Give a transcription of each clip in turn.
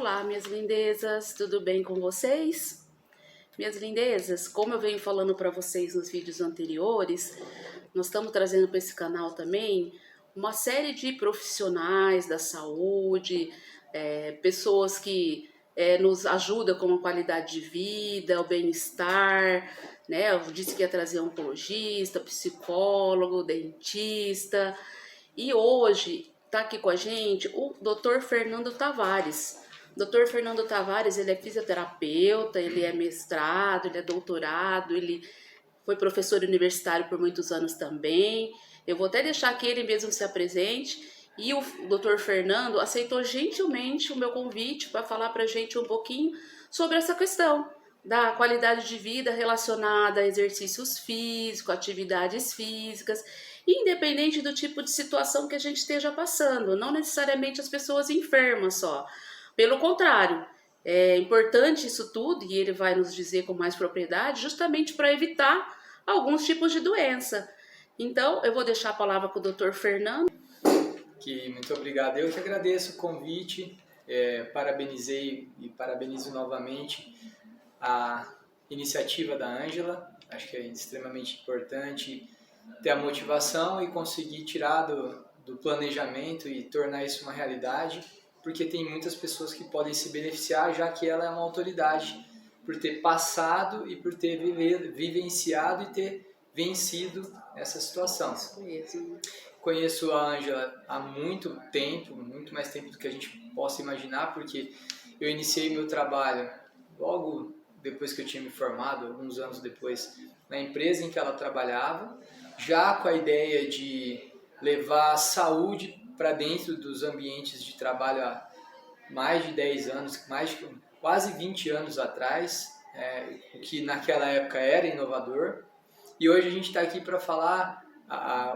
Olá, minhas lindezas, tudo bem com vocês? Minhas lindezas, como eu venho falando para vocês nos vídeos anteriores, nós estamos trazendo para esse canal também uma série de profissionais da saúde, pessoas que nos ajudam com a qualidade de vida, o bem-estar, né? Eu disse que ia trazer oncologista, psicólogo, dentista, e hoje está aqui com a gente o Dr. Fernando Tavares. Dr. Fernando Tavares, ele é fisioterapeuta, ele é mestrado, ele é doutorado, ele foi professor universitário por muitos anos também. Eu vou até deixar que ele mesmo se apresente. E o Dr. Fernando aceitou gentilmente o meu convite para falar para a gente um pouquinho sobre essa questão da qualidade de vida relacionada a exercícios físicos, atividades físicas, independente do tipo de situação que a gente esteja passando, não necessariamente as pessoas enfermas só. Pelo contrário, é importante isso tudo, e ele vai nos dizer com mais propriedade, justamente para evitar alguns tipos de doença. Então, eu vou deixar a palavra com o Dr. Fernando. Muito obrigado. Eu que agradeço o convite, parabenizei e parabenizo novamente a iniciativa da Ângela. Acho que é extremamente importante ter a motivação e conseguir tirar do planejamento e tornar isso uma realidade, porque tem muitas pessoas que podem se beneficiar, já que ela é uma autoridade por ter passado e por ter vivenciado e ter vencido essa situação. Isso mesmo. Conheço a Ângela há muito tempo, muito mais tempo do que a gente possa imaginar, porque eu iniciei meu trabalho logo depois que eu tinha me formado, alguns anos depois, na empresa em que ela trabalhava, já com a ideia de levar a saúde para dentro dos ambientes de trabalho há mais de 10 anos, quase 20 anos atrás, o que naquela época era inovador. E hoje a gente está aqui para falar,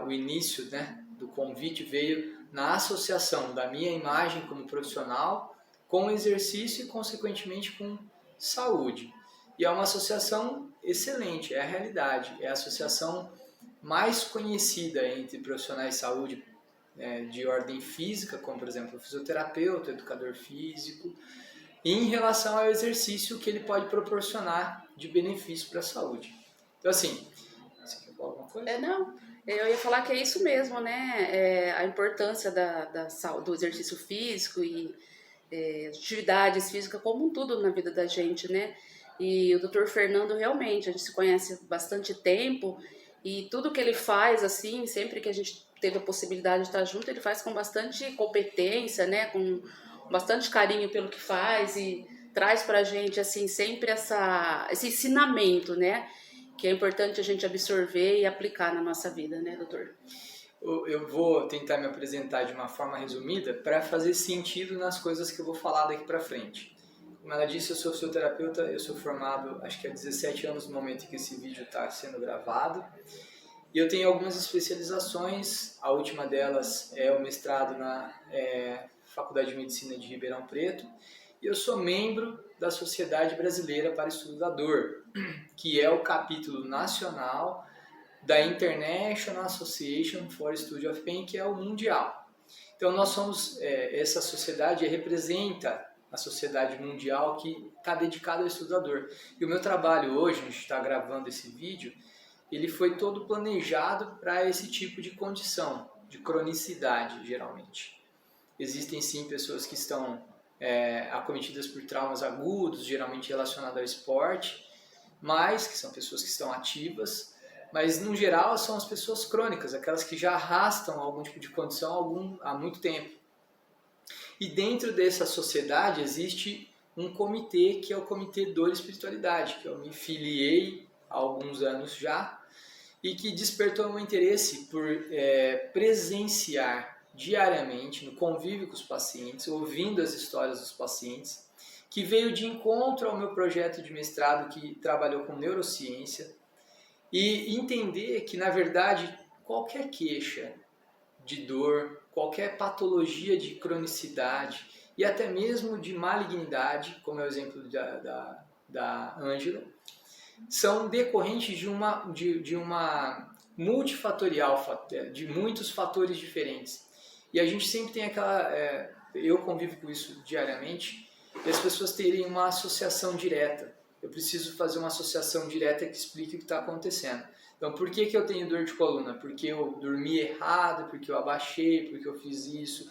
o início, né, do convite veio na associação da minha imagem como profissional com o exercício e, consequentemente, com saúde. E é uma associação excelente, é a realidade, é a associação mais conhecida entre profissionais de saúde de ordem física, como, por exemplo, o fisioterapeuta, o educador físico, e em relação ao exercício que ele pode proporcionar de benefício para a saúde. Então, assim, você quer falar alguma coisa? Não, eu ia falar que é isso mesmo, né? A importância do exercício físico e atividades físicas como um todo na vida da gente, né? E o Dr. Fernando realmente, a gente se conhece há bastante tempo e tudo que ele faz, assim, sempre que a gente teve a possibilidade de estar junto, ele faz com bastante competência, né? Com bastante carinho pelo que faz e traz pra gente, assim, sempre esse ensinamento, né? Que é importante a gente absorver e aplicar na nossa vida, né, doutor? Eu vou tentar me apresentar de uma forma resumida para fazer sentido nas coisas que eu vou falar daqui para frente. Como ela disse, eu sou fisioterapeuta, eu sou formado acho que há 17 anos no momento em que esse vídeo está sendo gravado. E eu tenho algumas especializações, a última delas é o mestrado na Faculdade de Medicina de Ribeirão Preto. E eu sou membro da Sociedade Brasileira para Estudo da Dor, que é o capítulo nacional da International Association for Study of Pain, que é o mundial. Então nós somos, essa sociedade representa a sociedade mundial que está dedicada ao estudo da dor. E o meu trabalho hoje, a gente está gravando esse vídeo, ele foi todo planejado para esse tipo de condição, de cronicidade, geralmente. Existem sim pessoas que estão acometidas por traumas agudos, geralmente relacionados ao esporte, mas que são pessoas que estão ativas, mas no geral são as pessoas crônicas, aquelas que já arrastam algum tipo de condição há muito tempo. E dentro dessa sociedade existe um comitê que é o Comitê Dor e Espiritualidade, que eu me filiei há alguns anos já, e que despertou o meu interesse por presenciar diariamente, no convívio com os pacientes, ouvindo as histórias dos pacientes, que veio de encontro ao meu projeto de mestrado que trabalhou com neurociência, e entender que, na verdade, qualquer queixa de dor, qualquer patologia de cronicidade e até mesmo de malignidade, como é o exemplo da Ângela, são decorrentes de uma multifatorial, de muitos fatores diferentes. E a gente sempre tem eu convivo com isso diariamente, e as pessoas terem uma associação direta. Eu preciso fazer uma associação direta que explique o que está acontecendo. Então, por que eu tenho dor de coluna? Porque eu dormi errado, porque eu abaixei, porque eu fiz isso.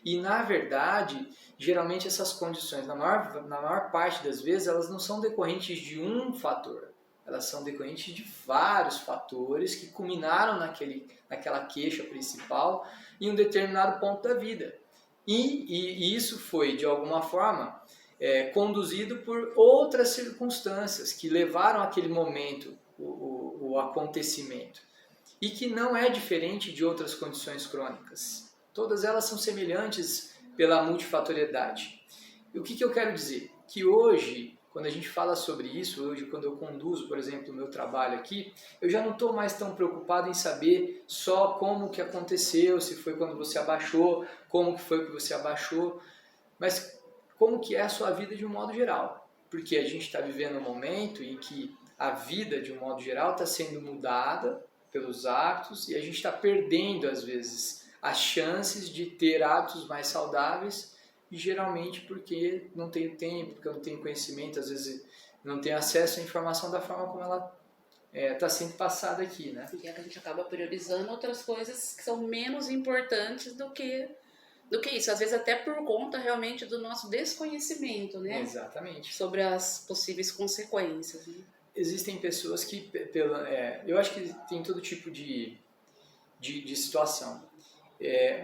E, na verdade, geralmente essas condições, na maior parte das vezes, elas não são decorrentes de um fator. Elas são decorrentes de vários fatores que culminaram naquela queixa principal em um determinado ponto da vida. E isso foi, de alguma forma, conduzido por outras circunstâncias que levaram àquele momento o acontecimento. E que não é diferente de outras condições crônicas. Todas elas são semelhantes pela multifatoriedade. E o que eu quero dizer? Que hoje, quando a gente fala sobre isso, hoje quando eu conduzo, por exemplo, o meu trabalho aqui, eu já não estou mais tão preocupado em saber só como que aconteceu, se foi quando você abaixou, como que foi que você abaixou, mas como que é a sua vida de um modo geral. Porque a gente está vivendo um momento em que a vida, de um modo geral, está sendo mudada pelos hábitos e a gente está perdendo, às vezes, as chances de ter hábitos mais saudáveis, e geralmente porque não tenho tempo, porque eu não tenho conhecimento, às vezes não tenho acesso à informação da forma como ela está sendo passada aqui, né? E a gente acaba priorizando outras coisas que são menos importantes do que isso, às vezes até por conta realmente do nosso desconhecimento, né? Exatamente. Sobre as possíveis consequências, né? Existem pessoas que, eu acho que tem todo tipo de situação.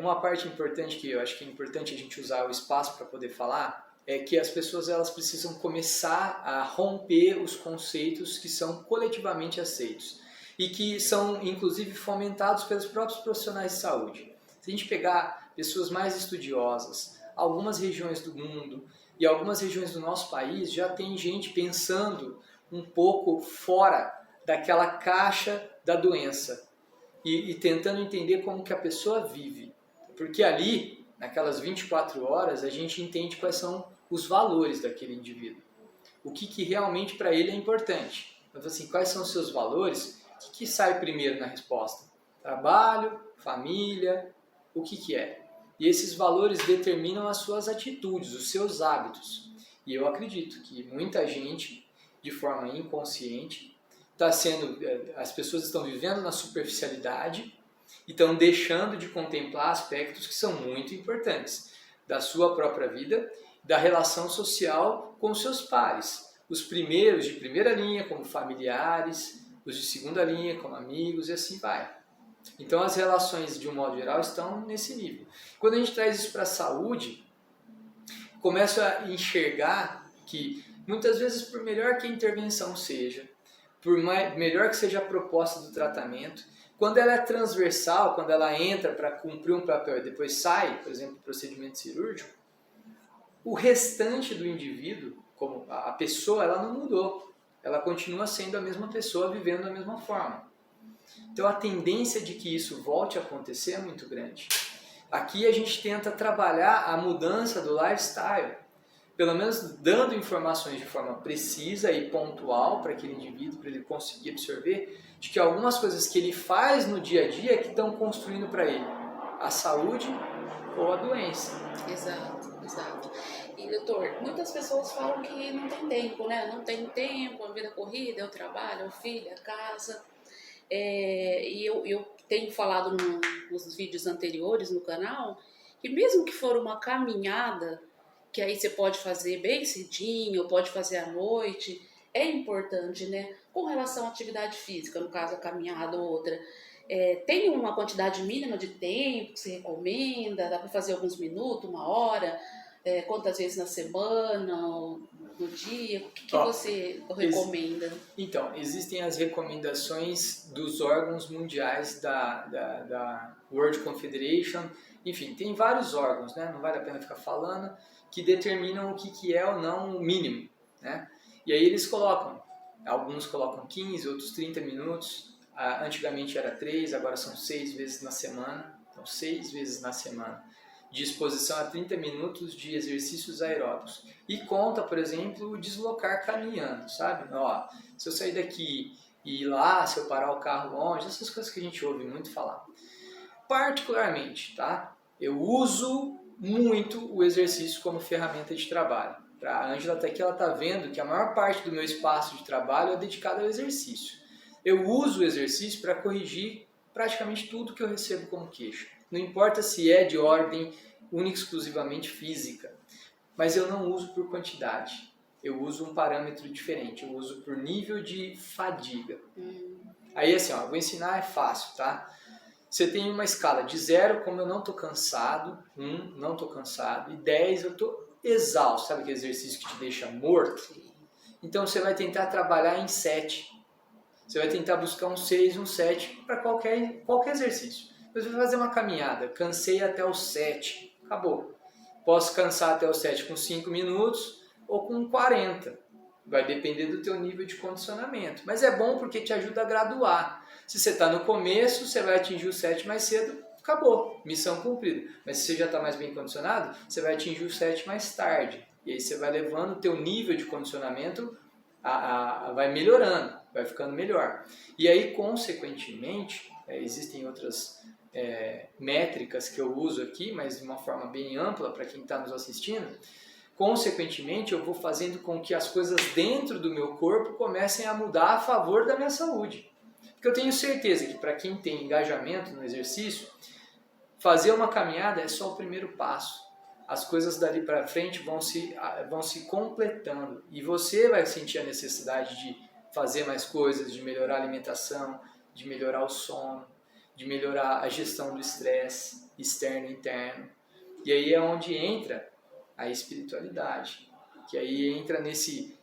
Uma parte importante que eu acho que é importante a gente usar o espaço para poder falar é que as pessoas elas precisam começar a romper os conceitos que são coletivamente aceitos e que são inclusive fomentados pelos próprios profissionais de saúde. Se a gente pegar pessoas mais estudiosas, algumas regiões do mundo e algumas regiões do nosso país já tem gente pensando um pouco fora daquela caixa da doença e tentando entender como que a pessoa vive. Porque ali, naquelas 24 horas, a gente entende quais são os valores daquele indivíduo. O que realmente para ele é importante. Então, assim, quais são os seus valores? O que sai primeiro na resposta? Trabalho, família, o que é? E esses valores determinam as suas atitudes, os seus hábitos. E eu acredito que muita gente, de forma inconsciente, as pessoas estão vivendo na superficialidade e estão deixando de contemplar aspectos que são muito importantes da sua própria vida, da relação social com os seus pares. Os primeiros de primeira linha, como familiares, os de segunda linha, como amigos, e assim vai. Então as relações, de um modo geral, estão nesse nível. Quando a gente traz isso para a saúde, começo a enxergar que, muitas vezes, por melhor que a intervenção seja, por melhor que seja a proposta do tratamento, quando ela é transversal, quando ela entra para cumprir um papel e depois sai, por exemplo, procedimento cirúrgico, o restante do indivíduo, como a pessoa, ela não mudou. Ela continua sendo a mesma pessoa, vivendo da mesma forma. Então a tendência de que isso volte a acontecer é muito grande. Aqui a gente tenta trabalhar a mudança do lifestyle, pelo menos dando informações de forma precisa e pontual para aquele indivíduo, para ele conseguir absorver, de que algumas coisas que ele faz no dia a dia que estão construindo para ele a saúde ou a doença. Exato, exato. E, doutor, muitas pessoas falam que não tem tempo, né? Não tem tempo, a vida corrida, é o trabalho, é o filho, é a casa. E eu tenho falado nos vídeos anteriores no canal que mesmo que for uma caminhada, que aí você pode fazer bem cedinho, ou pode fazer à noite, é importante, né? Com relação à atividade física, no caso a caminhada ou outra, tem uma quantidade mínima de tempo que você recomenda? Dá para fazer alguns minutos, uma hora? Quantas vezes na semana, ou no dia? O que você recomenda? Então, existem as recomendações dos órgãos mundiais da World Confederation, enfim, tem vários órgãos, né? Não vale a pena ficar falando, que determinam o que é ou não o mínimo, né? E aí eles colocam, alguns colocam 15, outros 30 minutos, antigamente era 3, agora são 6 vezes na semana, então 6 vezes na semana, de exposição a 30 minutos de exercícios aeróbicos. E conta, por exemplo, o deslocar caminhando, sabe? Ó, se eu sair daqui e ir lá, se eu parar o carro longe, essas coisas que a gente ouve muito falar. Particularmente, tá? Eu uso muito o exercício como ferramenta de trabalho. A Ângela está aqui, ela está vendo que a maior parte do meu espaço de trabalho é dedicado ao exercício. Eu uso o exercício para corrigir praticamente tudo que eu recebo como queixa. Não importa se é de ordem única e exclusivamente física, mas eu não uso por quantidade. Eu uso um parâmetro diferente, eu uso por nível de fadiga. Aí assim, ó, vou ensinar, é fácil, tá? Você tem uma escala de 0, como eu não estou cansado, 1, não estou cansado, e 10, eu estou exausto. Sabe aquele exercício que te deixa morto? Então você vai tentar trabalhar em 7. Você vai tentar buscar um 6, um 7 para qualquer exercício. Você vai fazer uma caminhada, cansei até o 7, acabou. Posso cansar até o 7 com 5 minutos ou com 40. Vai depender do teu nível de condicionamento. Mas é bom porque te ajuda a graduar. Se você está no começo, você vai atingir o 7 mais cedo, acabou, missão cumprida. Mas se você já está mais bem condicionado, você vai atingir o 7 mais tarde. E aí você vai levando o teu nível de condicionamento, vai melhorando, vai ficando melhor. E aí, consequentemente, existem outras métricas que eu uso aqui, mas de uma forma bem ampla para quem está nos assistindo. Consequentemente, eu vou fazendo com que as coisas dentro do meu corpo comecem a mudar a favor da minha saúde. Porque eu tenho certeza que para quem tem engajamento no exercício, fazer uma caminhada é só o primeiro passo. As coisas dali para frente vão se completando e você vai sentir a necessidade de fazer mais coisas, de melhorar a alimentação, de melhorar o sono, de melhorar a gestão do estresse externo e interno. E aí é onde entra a espiritualidade, que aí entra nesse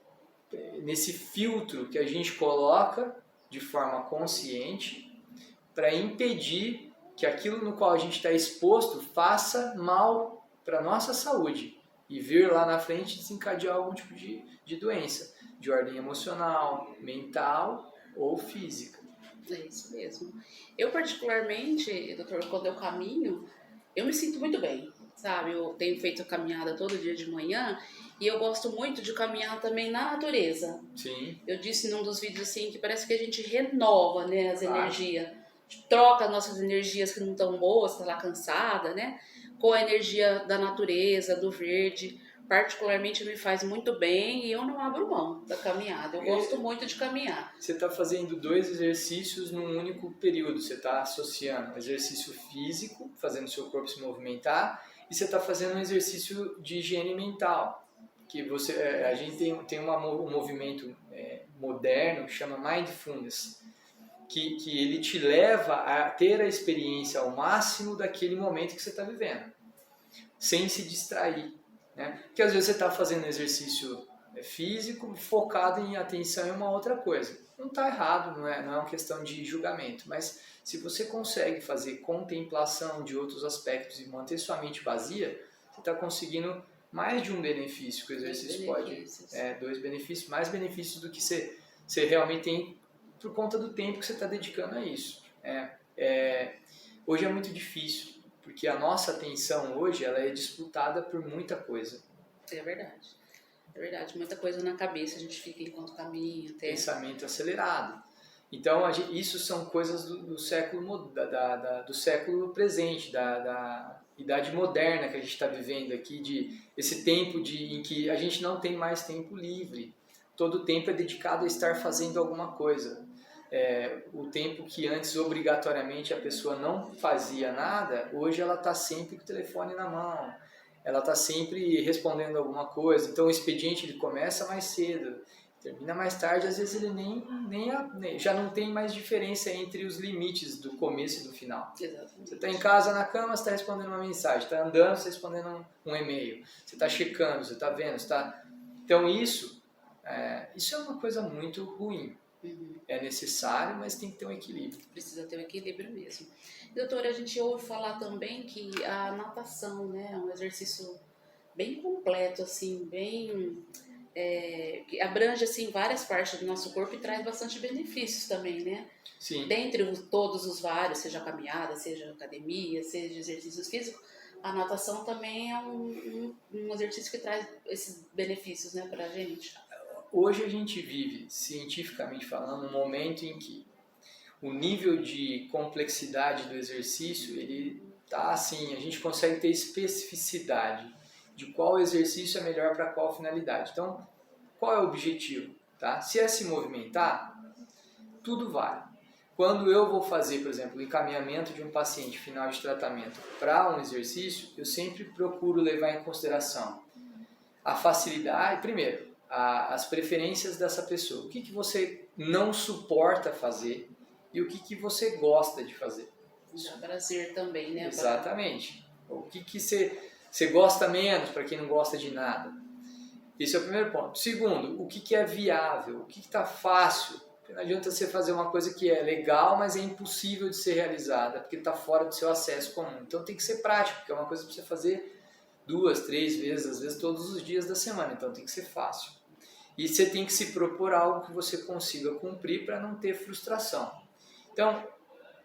filtro que a gente coloca de forma consciente para impedir que aquilo no qual a gente está exposto faça mal para a nossa saúde e vir lá na frente desencadear algum tipo de doença, de ordem emocional, mental ou física. É isso mesmo. Eu particularmente, doutor, quando eu caminho, eu me sinto muito bem, sabe? Eu tenho feito caminhada todo dia de manhã e eu gosto muito de caminhar também na natureza. Sim. Eu disse num dos vídeos assim que parece que a gente renova, né, as energias, troca nossas energias que não estão boas, tá lá cansada, né, com a energia da natureza, do verde. Particularmente me faz muito bem e eu não abro mão da caminhada. Eu gosto muito de caminhar. Você está fazendo 2 exercícios num único período. Você está associando exercício físico, fazendo o seu corpo se movimentar, e você está fazendo um exercício de higiene mental. Que a gente tem um movimento moderno que chama Mindfulness, que ele te leva a ter a experiência ao máximo daquele momento que você está vivendo, sem se distrair. Né? Porque às vezes você está fazendo exercício físico focado em atenção em uma outra coisa. Não está errado, não é uma questão de julgamento, mas se você consegue fazer contemplação de outros aspectos e manter sua mente vazia, você está conseguindo mais de um benefício que o exercício pode. 2 benefícios, mais benefícios do que você realmente tem por conta do tempo que você está dedicando a isso. Hoje é muito difícil, porque a nossa atenção hoje ela é disputada por muita coisa. É verdade. É verdade, muita coisa na cabeça, a gente fica enquanto caminha. Pensamento acelerado. Então, isso são coisas do século do século presente, da idade moderna que a gente está vivendo aqui, esse tempo em que a gente não tem mais tempo livre. Todo o tempo é dedicado a estar fazendo alguma coisa. O tempo que antes obrigatoriamente a pessoa não fazia nada, hoje ela está sempre com o telefone na mão, ela está sempre respondendo alguma coisa. Então o expediente ele começa mais cedo, termina mais tarde, às vezes ele já não tem mais diferença entre os limites do começo e do final. Exatamente. Você está em casa na cama, você está respondendo uma mensagem, está andando, você está respondendo um e-mail, você está checando, você está vendo, Então isso é uma coisa muito ruim. É necessário, mas tem que ter um equilíbrio. Precisa ter um equilíbrio mesmo. Doutora, a gente ouve falar também que a natação, né, é um exercício bem completo, assim, que abrange assim, várias partes do nosso corpo e traz bastante benefícios também, né? Sim. Dentre todos os vários, seja caminhada, seja academia, seja exercícios físicos, a natação também é um exercício que traz esses benefícios, né, pra gente. Hoje a gente vive, cientificamente falando, um momento em que o nível de complexidade do exercício, ele tá assim, a gente consegue ter especificidade. de qual exercício é melhor para qual finalidade. Então, qual é o objetivo? Tá? Se é se movimentar, tudo vale. Quando eu vou fazer, por exemplo, o encaminhamento de um paciente final de tratamento para um exercício, eu sempre procuro levar em consideração a facilidade, primeiro, as preferências dessa pessoa. O que você não suporta fazer e o que você gosta de fazer. Dá prazer também, né? Exatamente. O que você gosta menos, para quem não gosta de nada. Esse é o primeiro ponto. Segundo, o que é viável, o que está fácil. Não adianta você fazer uma coisa que é legal, mas é impossível de ser realizada, porque está fora do seu acesso comum. Então tem que ser prático, porque é uma coisa para você fazer 2, 3 vezes, às vezes todos os dias da semana. Então tem que ser fácil. E você tem que se propor algo que você consiga cumprir para não ter frustração. Então,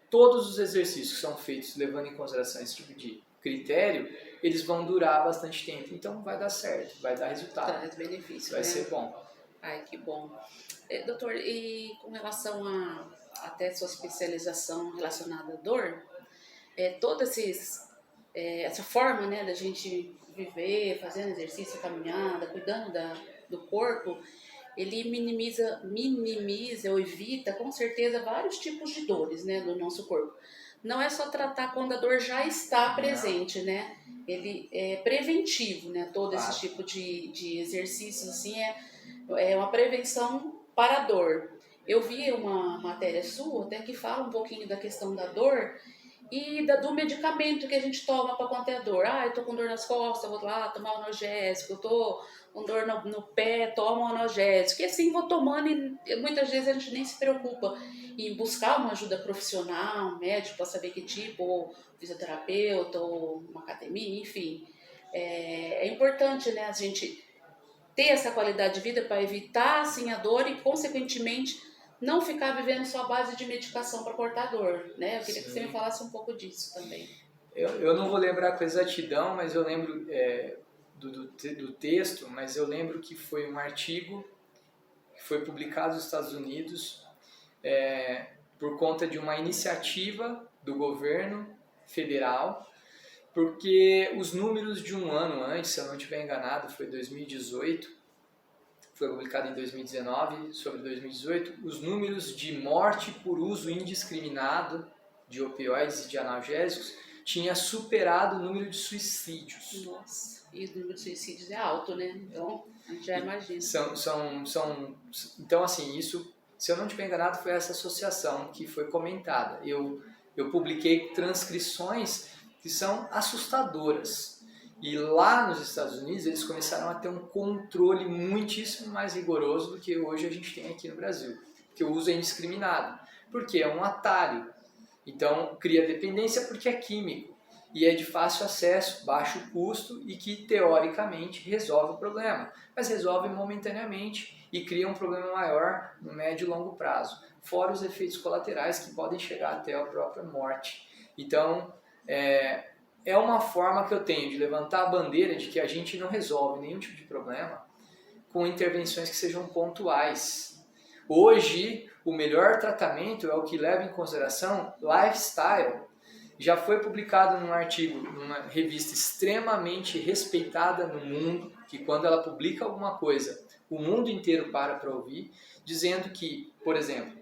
todos os exercícios que são feitos levando em consideração esse tipo de critério, eles vão durar bastante tempo. Então vai dar certo, vai dar resultado. Traz benefício, vai ser bom. Ai, que bom. Doutor, e com relação a até sua especialização relacionada à dor, toda essa forma, né, da gente viver, fazendo exercício, caminhada, cuidando do corpo, ele minimiza ou evita, com certeza, vários tipos de dores, né, do nosso corpo. Não é só tratar quando a dor já está presente, né? Ele é preventivo, né? Todo esse tipo de exercícios, assim, é uma prevenção para a dor. Eu vi uma matéria sua até que fala um pouquinho da questão da dor e do medicamento que a gente toma para conter a dor. Eu tô com dor nas costas, vou lá tomar um analgésico. Eu tô com dor no pé, tomo um analgésico. E assim vou tomando e muitas vezes a gente nem se preocupa em buscar uma ajuda profissional, um médico para saber que tipo, ou fisioterapeuta, ou uma academia, enfim. É importante, né, a gente ter essa qualidade de vida para evitar assim, a dor e, consequentemente, não ficar vivendo só a base de medicação para cortar a dor, né? Eu queria que você me falasse um pouco disso também. Eu não vou lembrar com exatidão, mas eu lembro do texto, mas eu lembro que foi um artigo que foi publicado nos Estados Unidos por conta de uma iniciativa do governo federal, porque os números de um ano antes, se eu não estiver enganado, foi 2018, foi publicado em 2019, sobre 2018, os números de morte por uso indiscriminado de opioides e de analgésicos tinha superado o número de suicídios. Nossa, e o número de suicídios é alto, né? Então, a gente já imagina. Então, assim, isso, se eu não estiver enganado, foi essa associação que foi comentada. Eu publiquei transcrições que são assustadoras. E lá nos Estados Unidos eles começaram a ter um controle muitíssimo mais rigoroso do que hoje a gente tem aqui no Brasil. Porque o uso é indiscriminado. Porque é um atalho. Então cria dependência porque é químico. E é de fácil acesso, baixo custo e que teoricamente resolve o problema. Mas resolve momentaneamente e cria um problema maior no médio e longo prazo. Fora os efeitos colaterais que podem chegar até a própria morte. Então, é uma forma que eu tenho de levantar a bandeira de que a gente não resolve nenhum tipo de problema com intervenções que sejam pontuais. Hoje, o melhor tratamento é o que leva em consideração lifestyle. Já foi publicado num artigo, numa revista extremamente respeitada no mundo, que quando ela publica alguma coisa, o mundo inteiro para ouvir, dizendo que, por exemplo,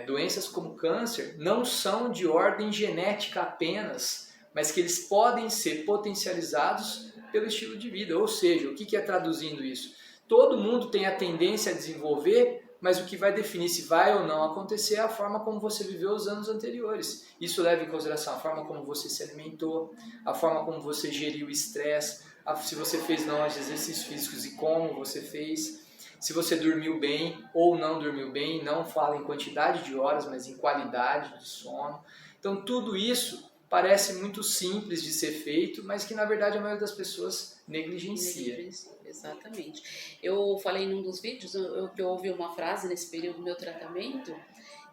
doenças como câncer não são de ordem genética apenas, mas que eles podem ser potencializados pelo estilo de vida. Ou seja, o que é traduzindo isso? Todo mundo tem a tendência a desenvolver, mas o que vai definir se vai ou não acontecer é a forma como você viveu os anos anteriores. Isso leva em consideração a forma como você se alimentou, a forma como você geriu o estresse, se você fez não exercícios físicos e como você fez, se você dormiu bem ou não dormiu bem, não fala em quantidade de horas, mas em qualidade de sono. Então tudo isso parece muito simples de ser feito, mas que na verdade a maioria das pessoas negligencia. Exatamente. Eu falei num dos vídeos, eu ouvi uma frase nesse período do meu tratamento,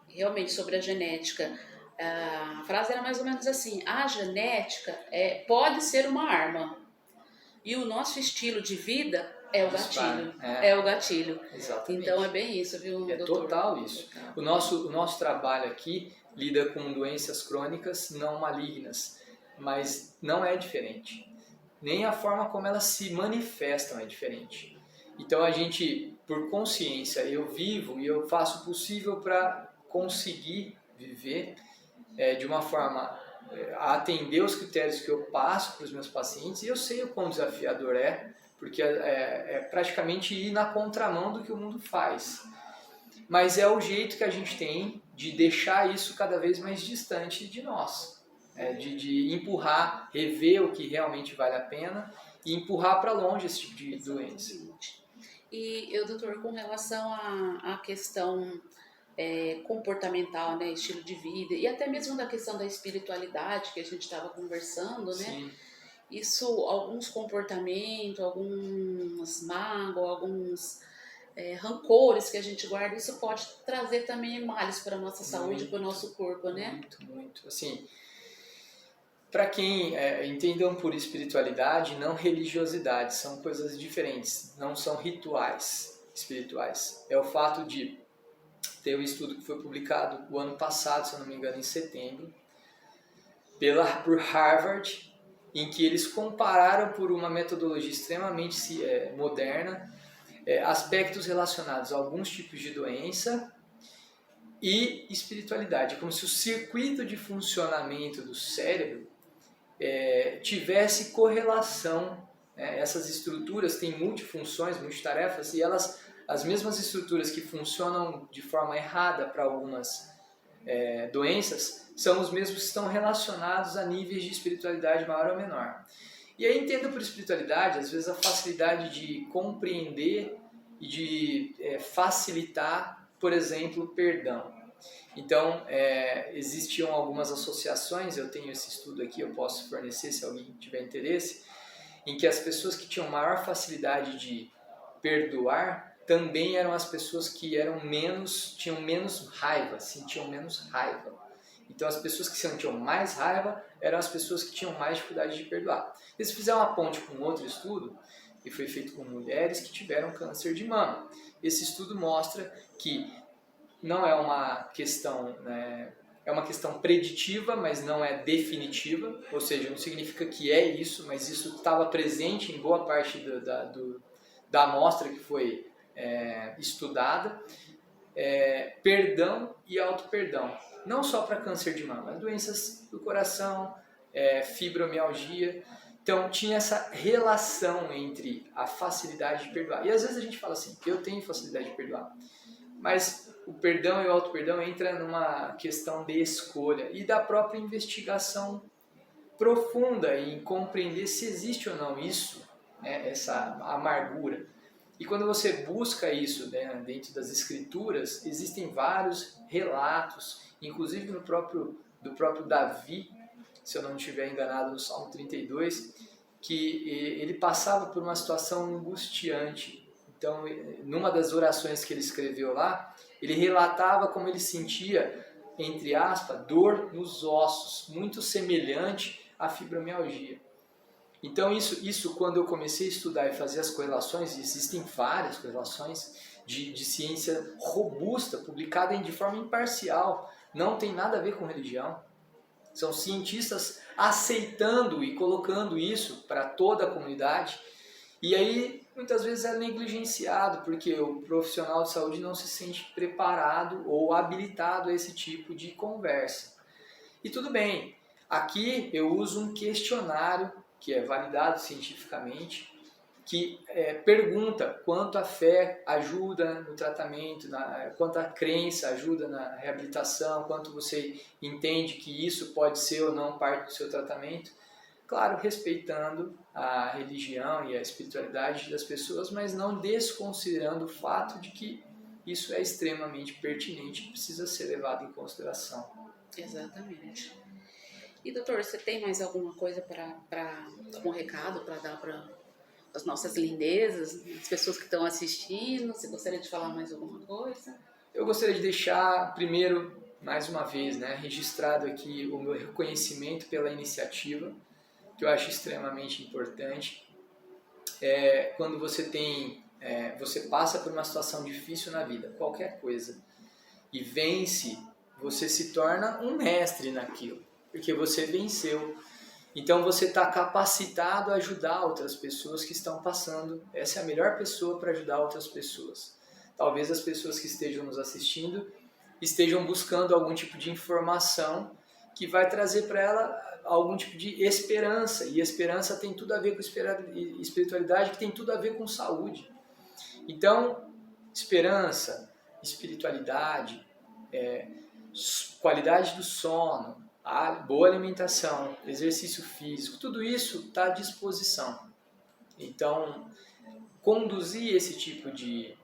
realmente sobre a genética. A frase era mais ou menos assim: a genética pode ser uma arma e o nosso estilo de vida é o gatilho. É o gatilho. Exatamente. Então é bem isso, viu, doutor? Total isso. O nosso trabalho aqui lida com doenças crônicas não malignas, mas não é diferente. nem a forma como elas se manifestam é diferente. Então a gente, por consciência, eu vivo e eu faço o possível para conseguir viver de uma forma a atender os critérios que eu passo para os meus pacientes, e eu sei o quão desafiador porque é praticamente ir na contramão do que o mundo faz. Mas é o jeito que a gente tem de deixar isso cada vez mais distante de nós. De empurrar, rever o que realmente vale a pena e empurrar para longe esse tipo de doença. E, doutor, com relação à questão comportamental, né, estilo de vida, e até mesmo da questão da espiritualidade que a gente estava conversando, né? Sim. Isso, alguns comportamentos, algumas mágoas, alguns rancores que a gente guarda, isso pode trazer também males para a nossa saúde, para o nosso corpo, né? Muito, muito. Assim, para quem entendam por espiritualidade, não religiosidade, são coisas diferentes, não são rituais espirituais. É o fato de ter um estudo que foi publicado o ano passado, se eu não me engano, em setembro, por Harvard, em que eles compararam por uma metodologia extremamente moderna aspectos relacionados a alguns tipos de doença e espiritualidade, como se o circuito de funcionamento do cérebro tivesse correlação. Essas estruturas têm multifunções, multitarefas, e as mesmas estruturas que funcionam de forma errada para algumas doenças são os mesmos que estão relacionados a níveis de espiritualidade maior ou menor. E aí entenda por espiritualidade, às vezes, a facilidade de compreender e de facilitar, por exemplo, perdão. Então, existiam algumas associações, eu tenho esse estudo aqui, eu posso fornecer se alguém tiver interesse, em que as pessoas que tinham maior facilidade de perdoar também eram as pessoas que tinham menos raiva, sentiam menos raiva. Então, as pessoas que sentiam mais raiva eram as pessoas que tinham mais dificuldade de perdoar. E se fizer uma ponte com outro estudo, que foi feito com mulheres que tiveram câncer de mama, esse estudo mostra que não é uma questão, é uma questão preditiva, mas não é definitiva, ou seja, não significa que é isso, mas isso estava presente em boa parte da amostra que foi estudada. Perdão e auto-perdão, não só para câncer de mama, doenças do coração, fibromialgia. Então tinha essa relação entre a facilidade de perdoar. E às vezes a gente fala assim, eu tenho facilidade de perdoar, mas o perdão e o auto-perdão entra numa questão de escolha e da própria investigação profunda em compreender se existe ou não isso, essa amargura. E quando você busca isso dentro das escrituras, existem vários relatos, inclusive do próprio Davi, se eu não estiver enganado, no Salmo 32, que ele passava por uma situação angustiante. Então, numa das orações que ele escreveu lá, ele relatava como ele sentia, entre aspas, dor nos ossos, muito semelhante à fibromialgia. Então, isso quando eu comecei a estudar e fazer as correlações, existem várias correlações de ciência robusta, publicada de forma imparcial, não tem nada a ver com religião. São cientistas aceitando e colocando isso para toda a comunidade. E aí, muitas vezes é negligenciado, porque o profissional de saúde não se sente preparado ou habilitado a esse tipo de conversa. E tudo bem, aqui eu uso um questionário que é validado cientificamente, que pergunta quanto a fé ajuda no tratamento, quanto a crença ajuda na reabilitação, quanto você entende que isso pode ser ou não parte do seu tratamento. Claro, respeitando a religião e a espiritualidade das pessoas, mas não desconsiderando o fato de que isso é extremamente pertinente e precisa ser levado em consideração. Exatamente. E doutor, você tem mais alguma coisa algum recado para dar para as nossas lindezas, as pessoas que estão assistindo? Você gostaria de falar mais alguma coisa? Eu gostaria de deixar, primeiro, mais uma vez, registrado aqui o meu reconhecimento pela iniciativa, que eu acho extremamente importante. Quando você passa por uma situação difícil na vida, qualquer coisa, e vence, você se torna um mestre naquilo, porque você venceu. Então você está capacitado a ajudar outras pessoas que estão passando. Essa é a melhor pessoa para ajudar outras pessoas. Talvez as pessoas que estejam nos assistindo estejam buscando algum tipo de informação que vai trazer para ela algum tipo de esperança. E esperança tem tudo a ver com espiritualidade, que tem tudo a ver com saúde. Então, esperança, espiritualidade, qualidade do sono, a boa alimentação, exercício físico, tudo isso está à disposição. Então, conduzir esse tipo de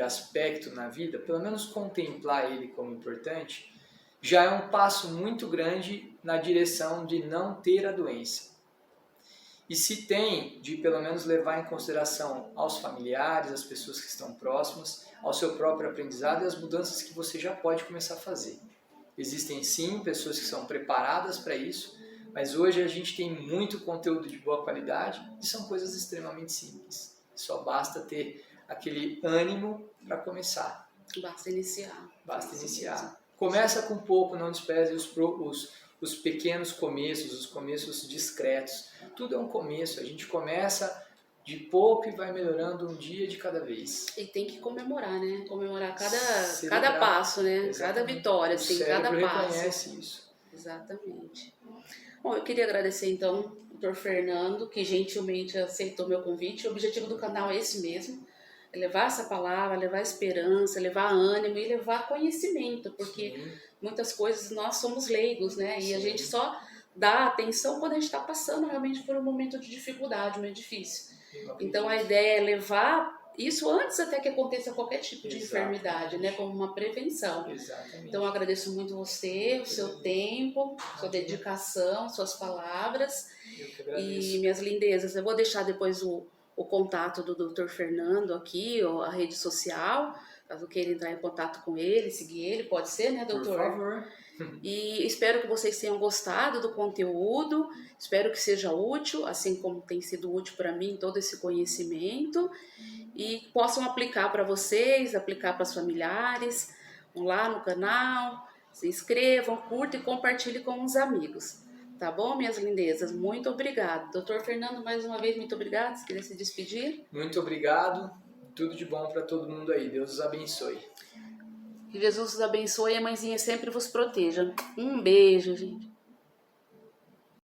aspecto na vida, pelo menos contemplar ele como importante, já é um passo muito grande na direção de não ter a doença. E se tem, de pelo menos levar em consideração aos familiares, às pessoas que estão próximas, ao seu próprio aprendizado e as mudanças que você já pode começar a fazer. Existem sim pessoas que são preparadas para isso, mas hoje a gente tem muito conteúdo de boa qualidade e são coisas extremamente simples. Só basta ter aquele ânimo para começar. Basta iniciar. Basta iniciar. Começa com pouco, não despreze os pequenos começos, os começos discretos. Tudo é um começo, a gente começa de pouco e vai melhorando um dia de cada vez. E tem que comemorar, né? Comemorar cada passo, né? Exatamente. Cada vitória, assim, cada passo. Reconhece isso. Exatamente. Bom, eu queria agradecer então o Dr. Fernando, que gentilmente aceitou meu convite. O objetivo do canal é esse mesmo. É levar essa palavra, levar esperança, levar ânimo e levar conhecimento, porque sim, muitas coisas nós somos leigos, né? E sim, a gente só dá atenção quando a gente está passando realmente por um momento de dificuldade, muito difícil. Então a ideia é levar isso antes até que aconteça qualquer tipo de enfermidade, né? Como uma prevenção. Exatamente. Então eu agradeço muito você, o seu tempo, sua dedicação, suas palavras. E minhas lindezas, eu vou deixar depois o contato do Dr. Fernando aqui, ou a rede social, caso queira entrar em contato com ele, seguir ele, pode ser, né, doutor? Por favor. E espero que vocês tenham gostado do conteúdo, espero que seja útil, assim como tem sido útil para mim todo esse conhecimento, e possam aplicar para vocês, aplicar para os familiares. Vão lá no canal, se inscrevam, curtam e compartilhem com os amigos. Tá bom, minhas lindezas? Muito obrigado. Doutor Fernando, mais uma vez, muito obrigado. Se quiser se despedir. Muito obrigado. Tudo de bom para todo mundo aí. Deus os abençoe. Que Jesus os abençoe e a mãezinha sempre vos proteja. Um beijo, gente.